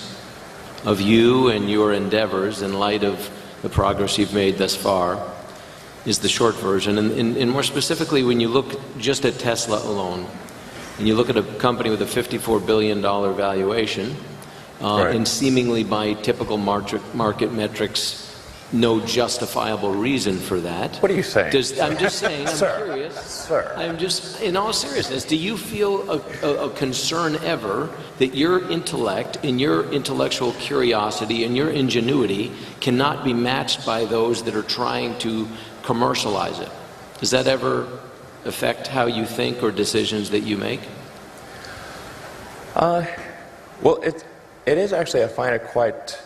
I: of you and your endeavors in light of the progress you've made thus far? Is the short version. And more specifically, when you look just at Tesla alone, and you look at a company with a $54 billion valuation,
C: right.
I: And seemingly by typical market metrics, no justifiable reason for that.
C: What are you saying?
I: I'm just saying, I'm curious.
C: Sir.
I: I'm just, in all seriousness, do you feel a concern ever that your intellect and your intellectual curiosity and your ingenuity cannot be matched by those that are trying to commercialize it? Does that ever affect how you think or decisions that you make?
C: Well, it is actually, I find it quite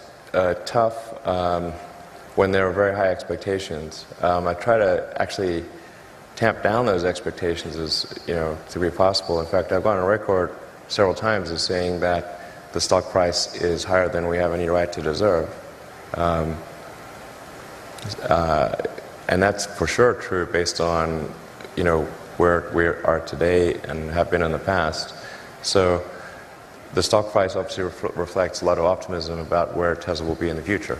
C: tough when there are very high expectations. I try to actually tamp down those expectations as to be possible. In fact, I've gone on record several times as saying that the stock price is higher than we have any right to deserve. And that's for sure true based on where we are today and have been in the past. So the stock price obviously reflects a lot of optimism about where Tesla will be in the future.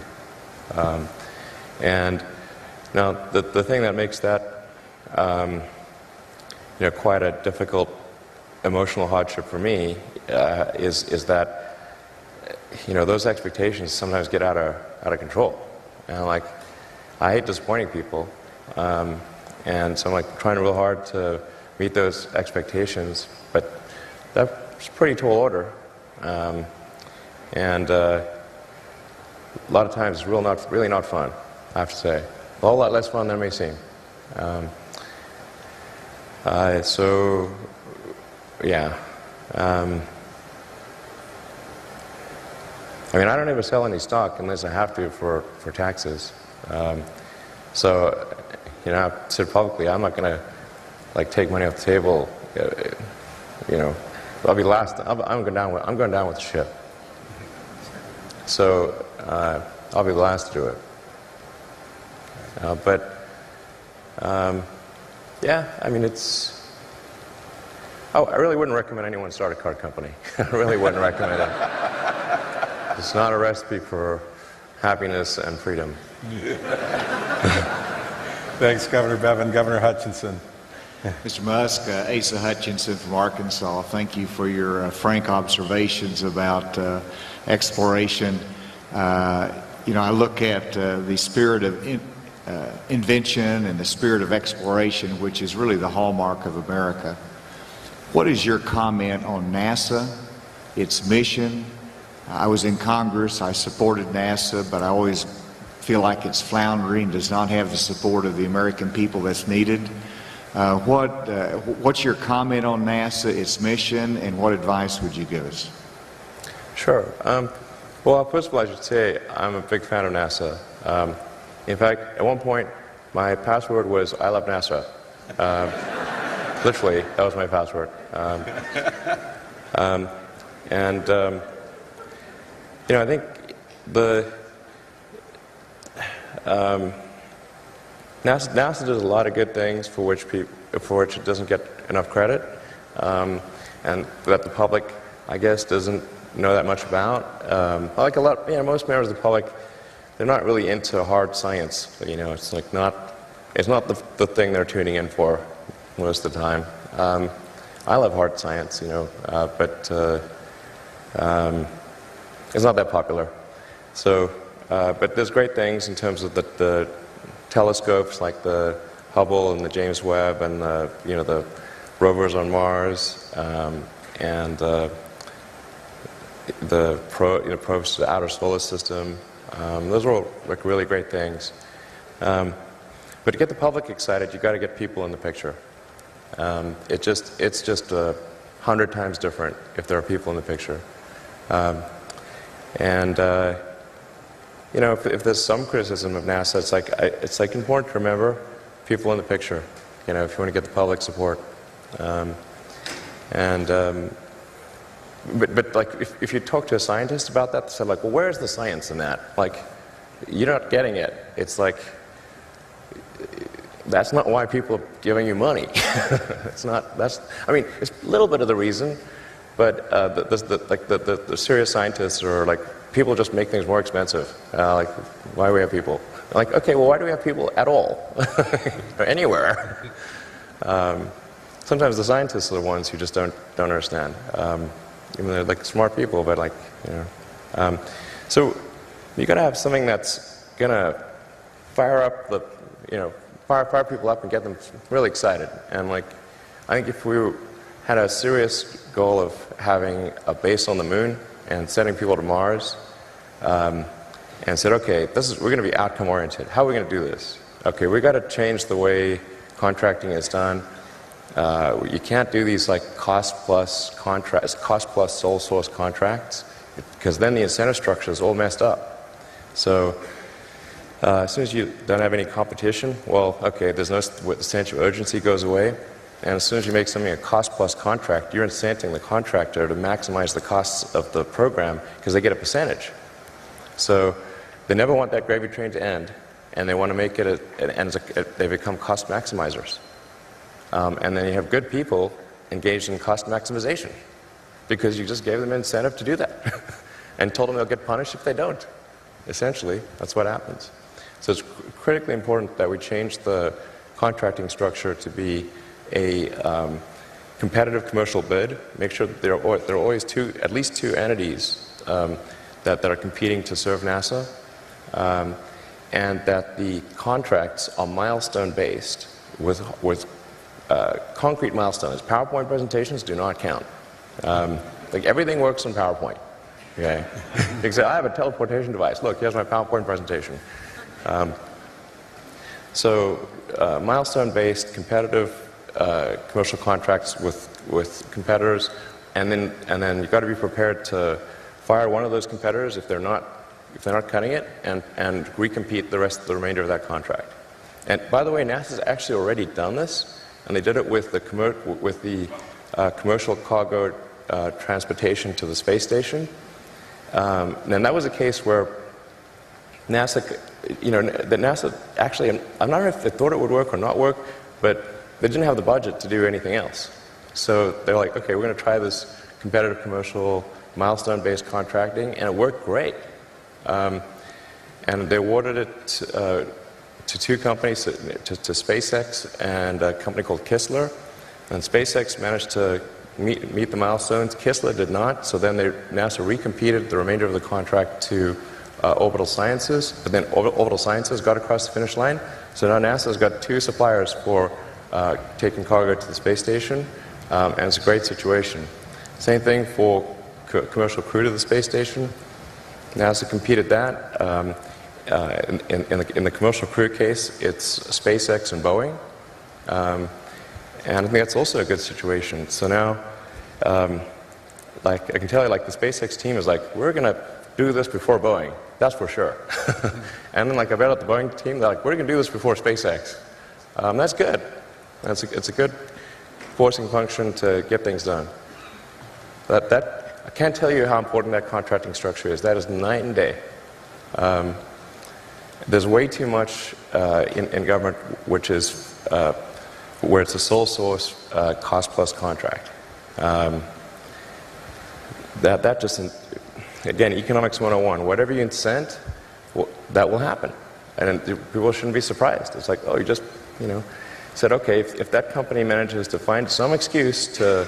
C: And now the thing that makes that quite a difficult emotional hardship for me is that those expectations sometimes get out of control, and I hate disappointing people, and so I'm trying real hard to meet those expectations, but that's a pretty tall order, and a lot of times it's really not fun, I have to say. A whole lot less fun than it may seem. So yeah. I mean, I don't ever sell any stock unless I have to for taxes. So, I've said publicly, I'm not going to take money off the table. I'll be last. I'm going down with the ship. So I'll be the last to do it. Yeah, I mean, it's. Oh, I really wouldn't recommend anyone start a car company. I really wouldn't recommend it. It's not a recipe for happiness and freedom.
E: Thanks, Governor Bevin. Governor Hutchinson.
J: Mr. Musk, Asa Hutchinson from Arkansas, thank you for your frank observations about exploration. I look at the spirit of invention and the spirit of exploration, which is really the hallmark of America. What is your comment on NASA, its mission? I was in Congress, I supported NASA, but I always feel like it's floundering, does not have the support of the American people that's needed. What's your comment on NASA, its mission, and what advice would you give us?
C: Sure. Well, first of all, I should say I'm a big fan of NASA. In fact, at one point, my password was "I love NASA." Literally, that was my password. I think NASA does a lot of good things for which it doesn't get enough credit, and that the public, I guess, doesn't know that much about. Most members of the public, they're not really into hard science. It's not the thing they're tuning in for most of the time. I love hard science, but it's not that popular. So, but there's great things in terms of the telescopes like the Hubble and the James Webb and the rovers on Mars, and the probes to the outer solar system. Those are all really great things. But to get the public excited, you've got to get people in the picture. It's just 100 times different if there are people in the picture. If there's some criticism of NASA, it's important to remember people in the picture. If you want to get the public support. If you talk to a scientist about that, they say well, where's the science in that? You're not getting it. It's that's not why people are giving you money. It's a little bit of the reason, but the serious scientists are people just make things more expensive. Why do we have people? Okay, well, why do we have people at all? Or anywhere? Sometimes the scientists are the ones who just don't understand. Even though they're smart people, but so you got to have something that's gonna fire people up and get them really excited. And I think if we had a serious goal of having a base on the moon and sending people to Mars, and said, okay, we're going to be outcome oriented. How are we going to do this? Okay, we got to change the way contracting is done. You can't do these like cost plus sole source contracts, because then the incentive structure is all messed up. So as soon as you don't have any competition, well, okay, there's no, the sense of urgency goes away. And as soon as you make something a cost-plus contract, you're incenting the contractor to maximize the costs of the program because they get a percentage. So they never want that gravy train to end, and they want to make it, they become cost maximizers. And then you have good people engaged in cost maximization because you just gave them an incentive to do that and told them they'll get punished if they don't. Essentially, that's what happens. So it's critically important that we change the contracting structure to be a competitive commercial bid. Make sure that there are always at least two entities that are competing to serve NASA, and that the contracts are milestone-based with concrete milestones. PowerPoint presentations do not count. Like everything works in PowerPoint. Okay, you can say, I have a teleportation device. Look, here's my PowerPoint presentation. So milestone-based, competitive commercial contracts with competitors, and then you've got to be prepared to fire one of those competitors if they're not cutting it, and recompete the remainder of that contract. And by the way, NASA's actually already done this, and they did it with the commercial cargo transportation to the space station. And that was a case where NASA, NASA actually, I'm not sure if they thought it would work or not work, but they didn't have the budget to do anything else. So they're like, okay, we're going to try this competitive commercial milestone-based contracting, and it worked great. And they awarded it to two companies, to SpaceX and a company called Kistler. And SpaceX managed to meet the milestones. Kistler did not, so then NASA recompeted the remainder of the contract to Orbital Sciences, but then Orbital Sciences got across the finish line. So now NASA's got two suppliers for taking cargo to the space station, and it's a great situation. Same thing for commercial crew to the space station. NASA competed that. In the commercial crew case, it's SpaceX and Boeing. And I think that's also a good situation. So now, like I can tell you, like the SpaceX team is like, we're going to do this before Boeing. That's for sure. And then like I bet at the Boeing team, they're like, we're going to do this before SpaceX. That's good. It's a good forcing function to get things done. I can't tell you how important that contracting structure is. That is night and day. There's way too much in government which is where it's a sole source cost plus contract. That just, again, economics 101. Whatever you incent, that will happen, and people shouldn't be surprised. It's like, oh, you just said, okay, if that company manages to find some excuse to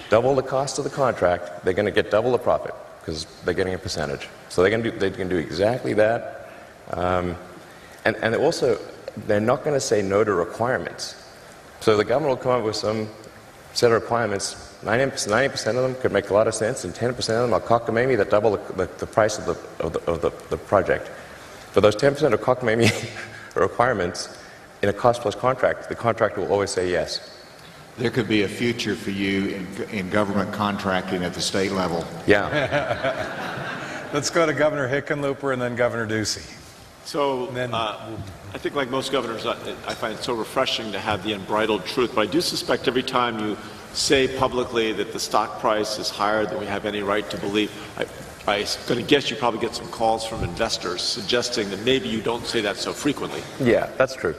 C: double the cost of the contract, they're going to get double the profit because they're getting a percentage. So they can do exactly that. And also, they're not going to say no to requirements. So the government will come up with some set of requirements. 90% of them could make a lot of sense, and 10% of them are cockamamie that double the price of the project. For those 10% of cockamamie requirements in a cost-plus contract, the contractor will always say yes.
J: There could be a future for you in government contracting at the state level.
C: Yeah.
E: Let's go to Governor Hickenlooper and then Governor Ducey.
K: So I think like most governors, I find it so refreshing to have the unbridled truth, but I do suspect every time you say publicly that the stock price is higher than we have any right to believe, I'm going to guess you probably get some calls from investors suggesting that maybe you don't say that so frequently.
C: Yeah, that's true.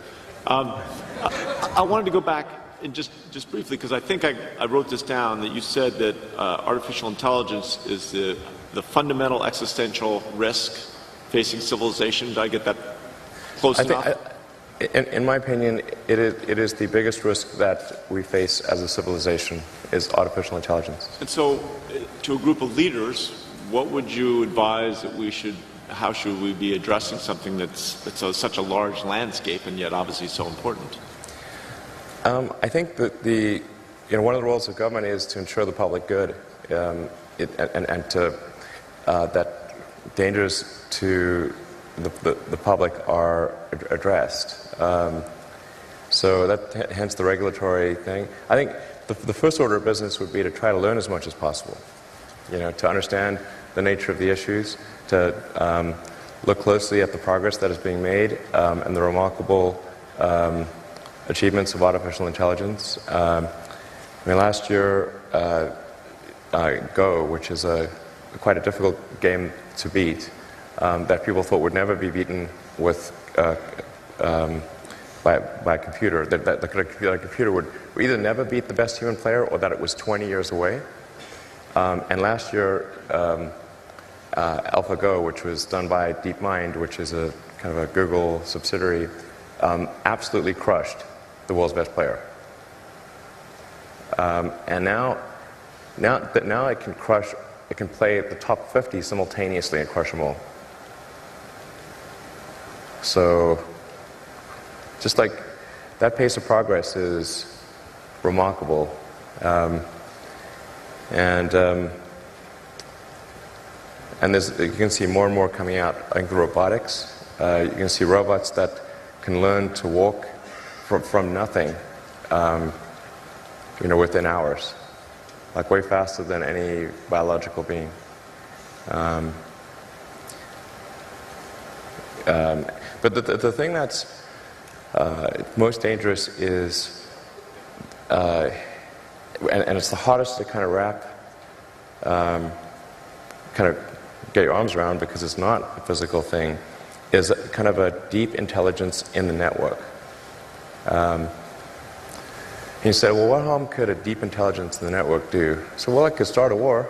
K: I wanted to go back and just briefly, because I think I wrote this down, that you said that artificial intelligence is the fundamental existential risk facing civilization. Did I get that close enough?
C: In my opinion, it is the biggest risk that we face as a civilization is artificial intelligence.
K: And so, to a group of leaders, what would you advise that how should we be addressing something that's such a large landscape and yet obviously so important?
C: I think that one of the roles of government is to ensure the public good, and to that dangers to the public are addressed. So that, hence the regulatory thing. I think the first order of business would be to try to learn as much as possible, to understand the nature of the issues, to look closely at the progress that is being made and the remarkable achievements of artificial intelligence. Last year, Go, which is quite a difficult game to beat, that people thought would never be beaten with by a computer, that a computer would either never beat the best human player or that it was 20 years away. And last year, AlphaGo, which was done by DeepMind, which is a kind of a Google subsidiary, absolutely crushed the world's best player. And now it can play the top 50 simultaneously and crush them all. So, just like that pace of progress is remarkable. And you can see more and more coming out. I think the robotics, you can see robots that can learn to walk from nothing, within hours, like way faster than any biological being. But the thing that's most dangerous is, and it's the hardest to kind of wrap, kind of get your arms around because it's not a physical thing, is kind of a deep intelligence in the network. You say, well, what harm could a deep intelligence in the network do? So, well, it could start a war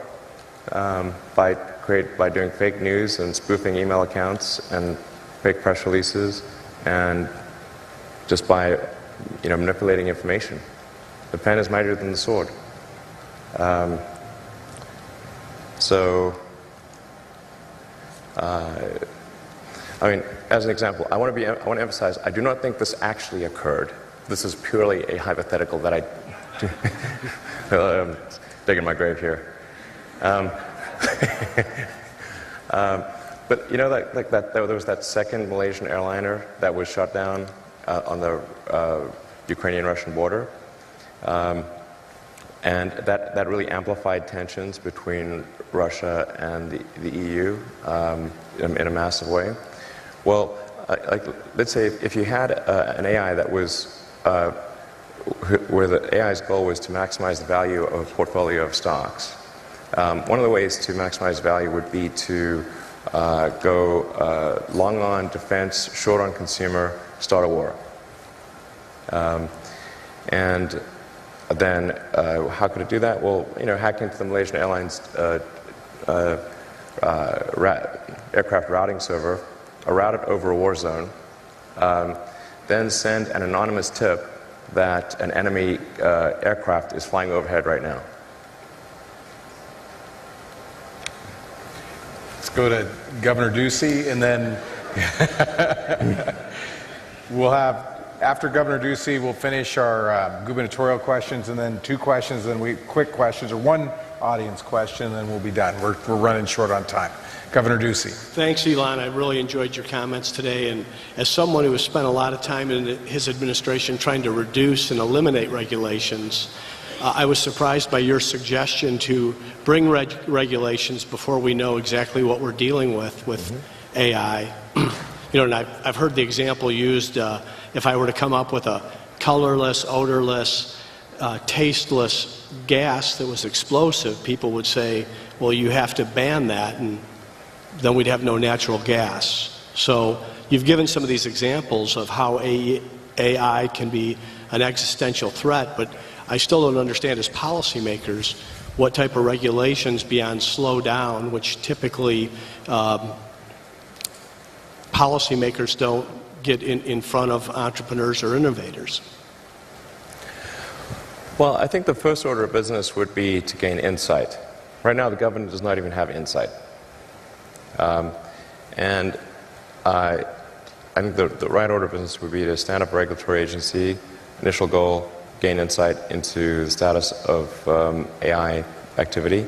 C: by doing fake news and spoofing email accounts and fake press releases, and just by manipulating information. The pen is mightier than the sword. As an example, I want to emphasize, I do not think this actually occurred. This is purely a hypothetical that I'm digging my grave here. But there was that second Malaysian airliner that was shot down on the Ukrainian-Russian border, and that really amplified tensions between Russia and the EU in a massive way. Well, let's say if you had an AI that was where the AI's goal was to maximize the value of a portfolio of stocks. One of the ways to maximize value would be to go long on defense, short on consumer, start a war. And then how could it do that? Well, hack into the Malaysian Airlines aircraft routing server, route it over a war zone, then send an anonymous tip that an enemy aircraft is flying overhead right now.
E: Let's go to Governor Ducey, and then we'll have, after Governor Ducey, we'll finish our gubernatorial questions, and then 2 questions, and then quick questions, or 1 audience question, and then we'll be done. We're running short on time. Governor Ducey.
G: Thanks, Elon. I really enjoyed your comments today. And as someone who has spent a lot of time in his administration trying to reduce and eliminate regulations, I was surprised by your suggestion to bring regulations before we know exactly what we're dealing with AI. And I've heard the example used, if I were to come up with a colorless, odorless, tasteless gas that was explosive, people would say, well, you have to ban that, and then we'd have no natural gas. So you've given some of these examples of how AI can be an existential threat, but I still don't understand as policymakers what type of regulations beyond slow down, which typically policymakers don't get in front of entrepreneurs or innovators.
C: Well, I think the first order of business would be to gain insight. Right now, the government does not even have insight. And I think the right order of business would be to stand up a regulatory agency, initial goal, gain insight into the status of AI activity,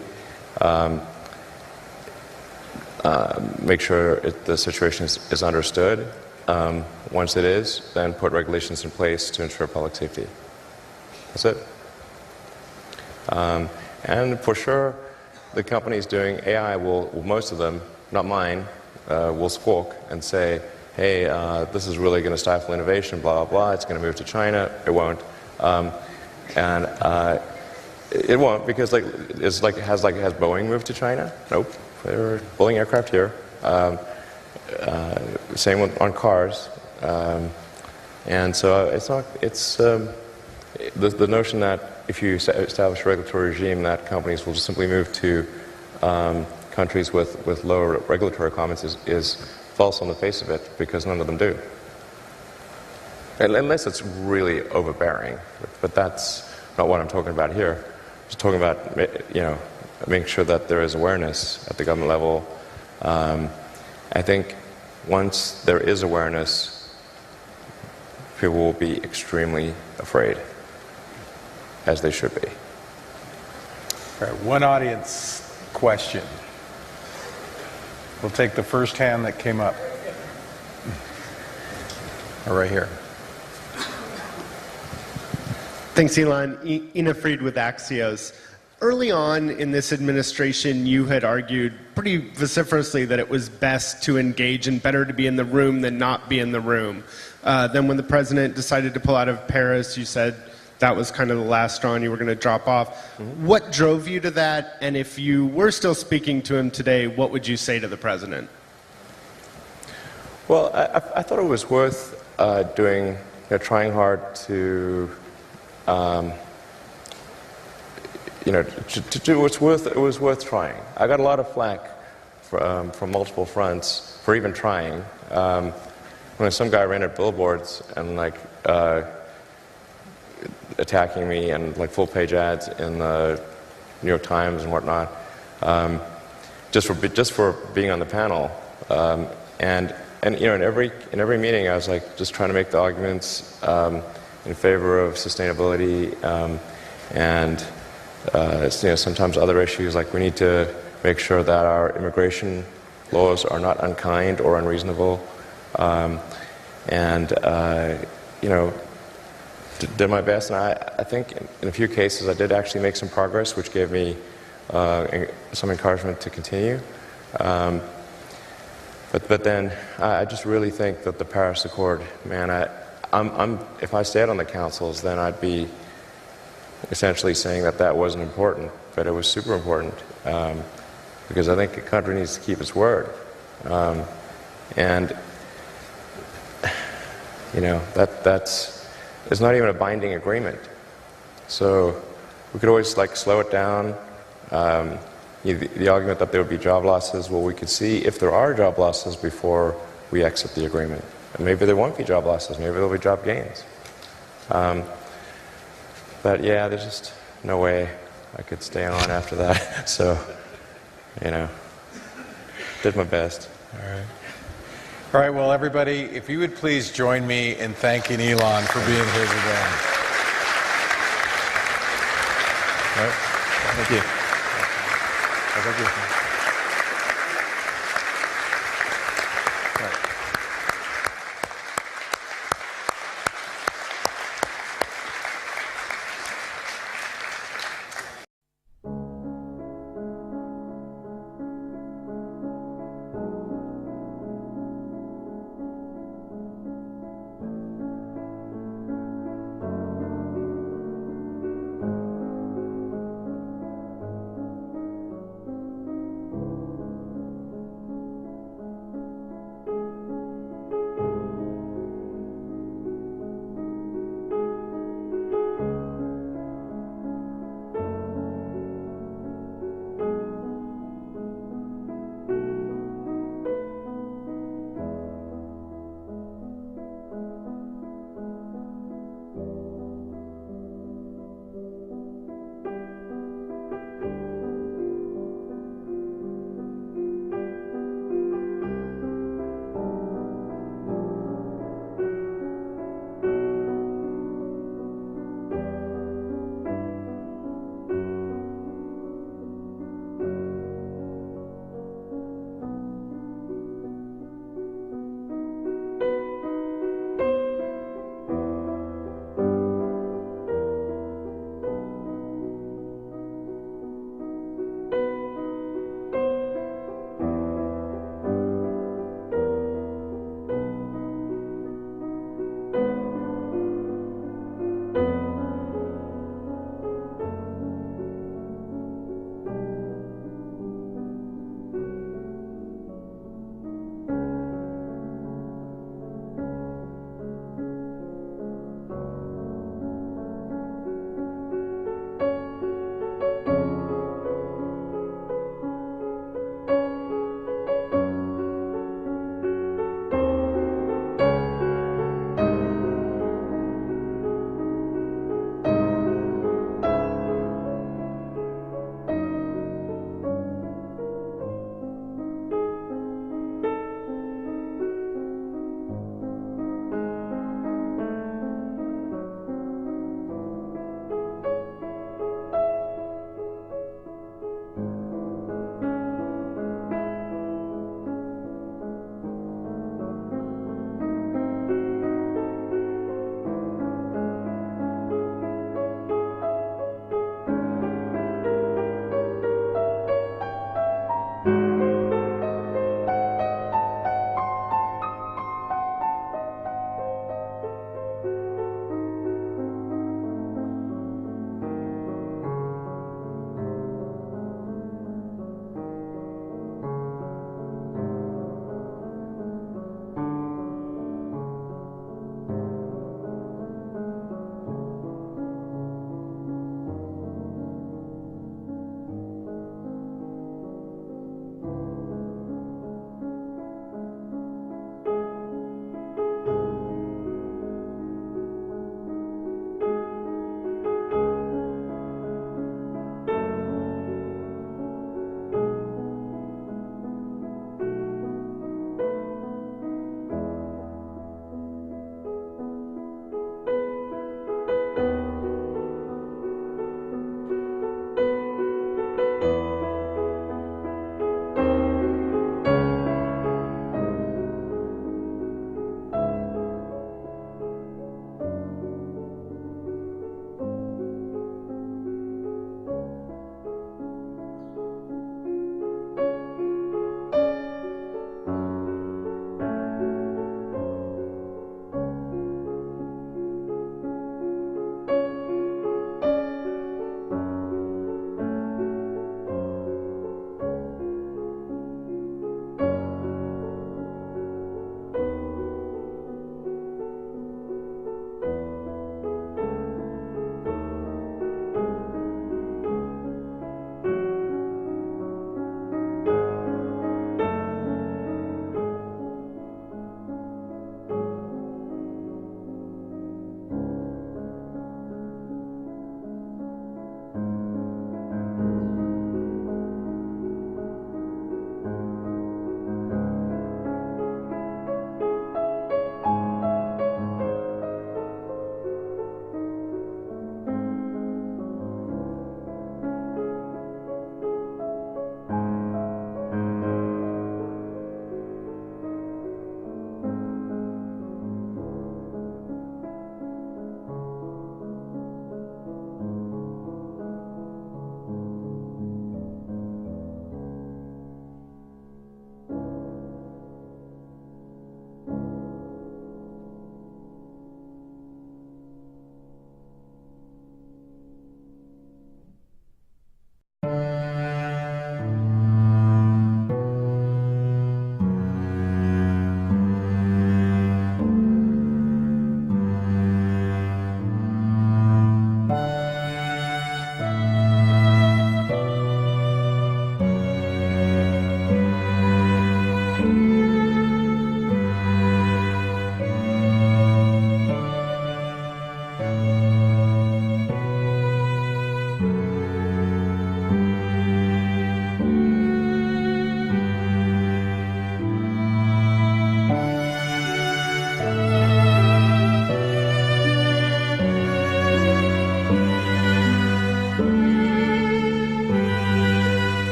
C: make sure the situation is understood, once it is, then put regulations in place to ensure public safety. That's it. And for sure, the companies doing AI will, most of them, not mine, will squawk and say, hey, this is really going to stifle innovation, blah, blah, blah, it's going to move to China. It won't. It won't, because has Boeing moved to China? Nope. They're building aircraft here. Same on cars. And so the notion that if you establish a regulatory regime, that companies will just simply move to countries with lower regulatory requirements is false on the face of it, because none of them do. Unless it's really overbearing. But that's not what I'm talking about here. I'm just talking about, making sure that there is awareness at the government level. I think once there is awareness, people will be extremely afraid, as they should be.
E: All right, one audience question. We'll take the first hand that came up. Right here.
L: Thanks, Elon. Ina Fried with Axios. Early on in this administration, you had argued pretty vociferously that it was best to engage and better to be in the room than not be in the room. Then when the president decided to pull out of Paris, you said that was kind of the last straw and you were going to drop off. Mm-hmm. What drove you to that? And if you were still speaking to him today, what would you say to the president?
C: Well, I thought it was worth doing, trying hard to to do what's worth. It was worth trying. I got a lot of flack from multiple fronts for even trying. When some guy ran at billboards and attacking me and full-page ads in the New York Times and whatnot, just for being on the panel, and in every meeting I was just trying to make the arguments in favor of sustainability and sometimes other issues, like we need to make sure that our immigration laws are not unkind or unreasonable, did my best. And I think in a few cases I did actually make some progress, which gave me some encouragement to continue. But then I just really think that the Paris Accord, man, if I stayed on the councils, then I'd be essentially saying that wasn't important, but it was super important, because I think a country needs to keep its word, and it's not even a binding agreement. So we could always slow it down. The argument that there would be job losses, well, we could see if there are job losses before we exit the agreement. And maybe there won't be job losses. Maybe there'll be job gains. But yeah, there's just no way I could stay on after that. So, did my best.
E: All right. All right, well, everybody, if you would please join me in thanking Elon for being here today. All right. Thank you. Thank you.